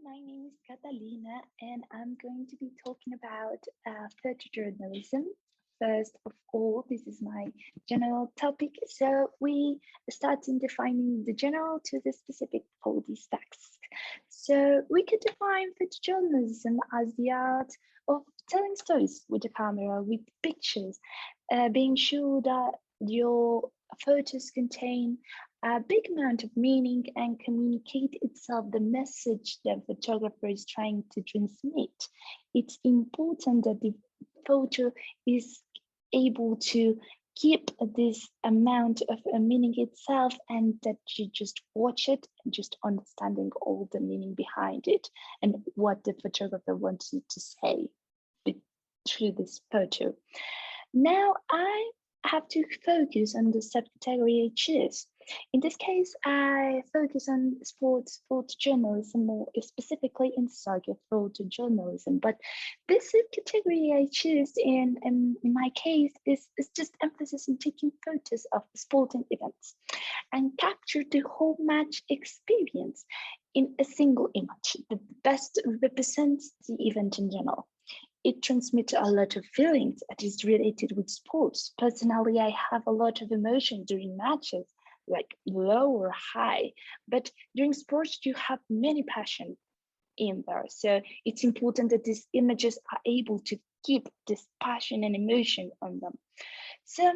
my name is Catalina, and I'm going to be talking about photojournalism. First of all, this is my general topic. So we start in defining the general to the specific for these texts. So we could define photojournalism as the art of telling stories with a camera, with pictures, being sure that your photos contain a big amount of meaning and communicate itself the message the photographer is trying to transmit. It's important that the photo is able to keep this amount of a meaning itself and that you just watch it and just understanding all the meaning behind it and what the photographer wants you to say through this photo. Now I have to focus on the subcategory I choose. In this case, I focus on sports photojournalism, more specifically in soccer photojournalism. But this subcategory I choose in my case is just emphasis on taking photos of sporting events and capture the whole match experience in a single image that best represents the event in general. It transmits a lot of feelings that is related with sports. Personally, I have a lot of emotion during matches, like low or high, but during sports, you have many passion in there. So it's important that these images are able to keep this passion and emotion on them. So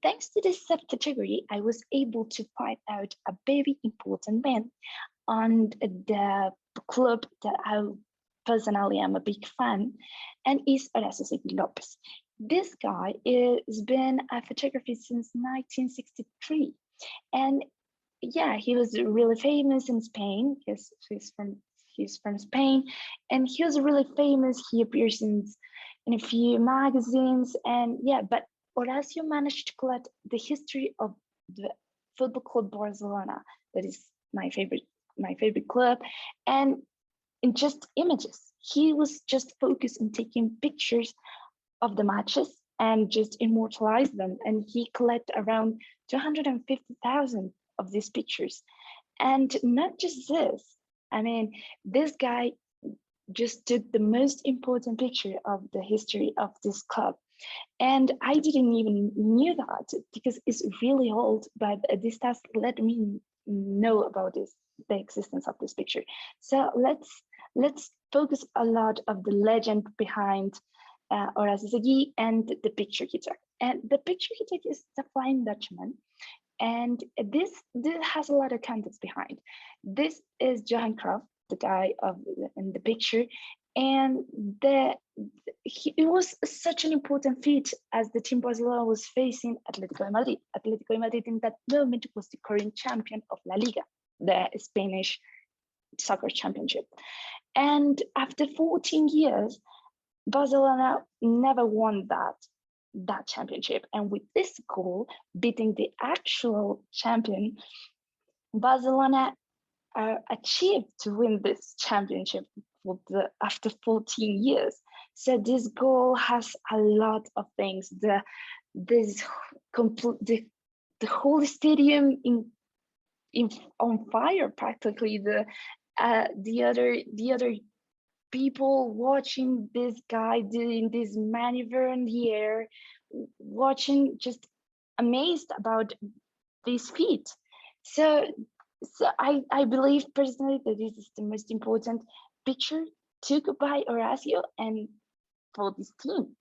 thanks to this subcategory, I was able to find out a very important man on the club that I personally am a big fan, and is Horacio Lopez. This guy has been a photographer since 1963, and yeah, he was really famous in Spain. He's from Spain, and he was really famous. He appears in a few magazines, and yeah, but Horacio managed to collect the history of the Football Club Barcelona. That is my favorite club, and in just images. He was just focused on taking pictures of the matches and just immortalize them. And he collected around 250,000 of these pictures. And not just this, I mean, this guy just took the most important picture of the history of this club. And I didn't even knew that because it's really old, but this task let me know about the existence of this picture. So let's focus a lot of the legend behind Horace Segui and the picture he took. And the picture he took is the Flying Dutchman. And this has a lot of context behind. This is Johan Cruyff, the guy in the picture, and it was such an important feat as the team Barcelona was facing Atletico de Madrid. Atletico de Madrid in that moment was the current champion of La Liga, the Spanish soccer championship. And after 14 years, Barcelona never won that championship. And with this goal, beating the actual champion, Barcelona achieved to win this championship after 14 years. So this goal has a lot of things. The whole stadium on fire practically. The other people watching this guy doing this maneuver in the air, watching, just amazed about this feat. So I believe personally that this is the most important picture took by Horacio and for this team.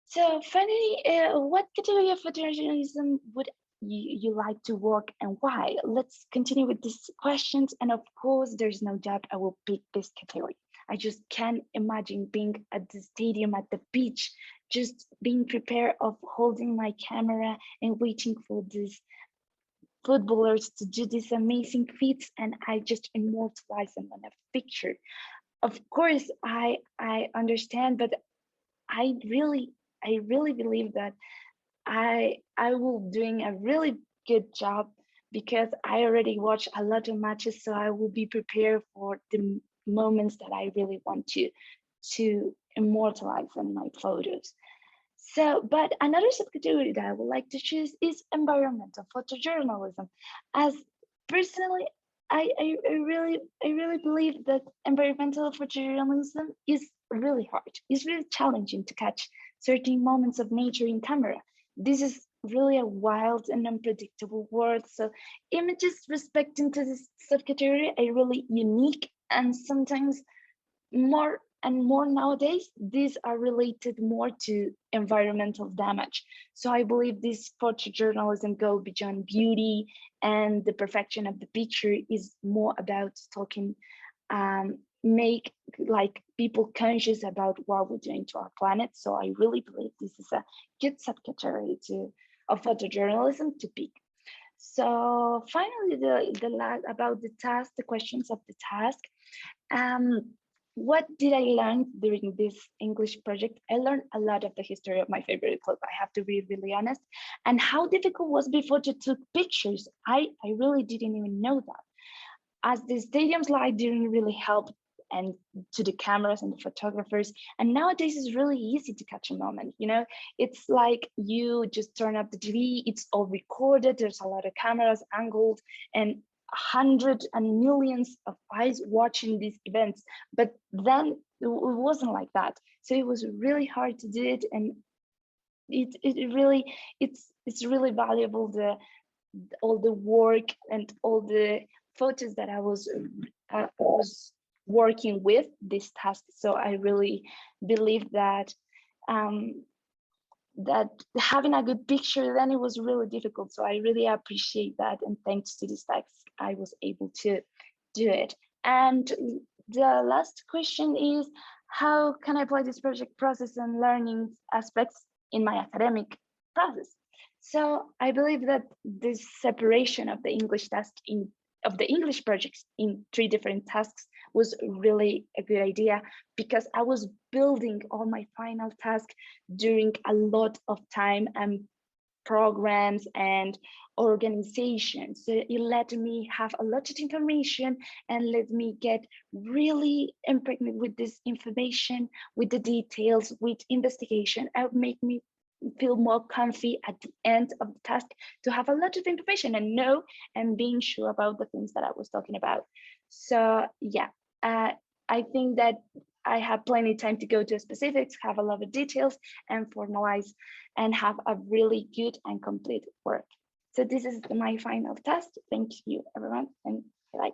So finally, what category of photojournalism would you like to work and why? Let's continue with these questions. And of course, there's no doubt I will pick this category. I just can't imagine being at the stadium, at the beach, just being prepared of holding my camera and waiting for these footballers to do these amazing feats, and I just immortalize them on a picture. Of course, I understand, but I really believe that I will doing a really good job because I already watched a lot of matches, so I will be prepared for the moments that I really want to immortalize in my photos. So, but another subcategory that I would like to choose is environmental photojournalism. As personally, I really believe that environmental photojournalism is really hard. It's really challenging to catch certain moments of nature in camera. This is really a wild and unpredictable world. So images respecting to this subcategory are really unique, and sometimes more and more nowadays, these are related more to environmental damage. So I believe this photojournalism go beyond beauty, and the perfection of the picture is more about talking, make like people conscious about what we're doing to our planet. So I really believe this is a good subcategory to of photojournalism to pick. So finally, the last about the task, the questions of the task. Um, what did I learn during this English project? I learned a lot of the history of my favorite club. I have to be really honest. And how difficult was before to take pictures. I really didn't even know that. As the stadium's light didn't really help and to the cameras and the photographers. And nowadays it's really easy to catch a moment, you know? It's like you just turn up the TV, it's all recorded, there's a lot of cameras angled, and hundreds and millions of eyes watching these events. But then it wasn't like that. So it was really hard to do it, and it really it's really valuable, the all the work and all the photos that I was working with this task. So I really believe that um, that having a good picture, then it was really difficult. So I really appreciate that, and thanks to this task, I was able to do it. And the last question is, how can I apply this project process and learning aspects in my academic process? So I believe that this separation of the English task in of the English projects in 3 different tasks was really a good idea, because I was building all my final task during a lot of time and programs and organizations. So it let me have a lot of information and let me get really impregnated with this information, with the details, with investigation. It make me feel more comfy at the end of the task to have a lot of information and know and being sure about the things that I was talking about. So yeah, I think that I have plenty of time to go to specifics, have a lot of details, and formalize and have a really good and complete work. So this is my final task. Thank you, everyone, and bye.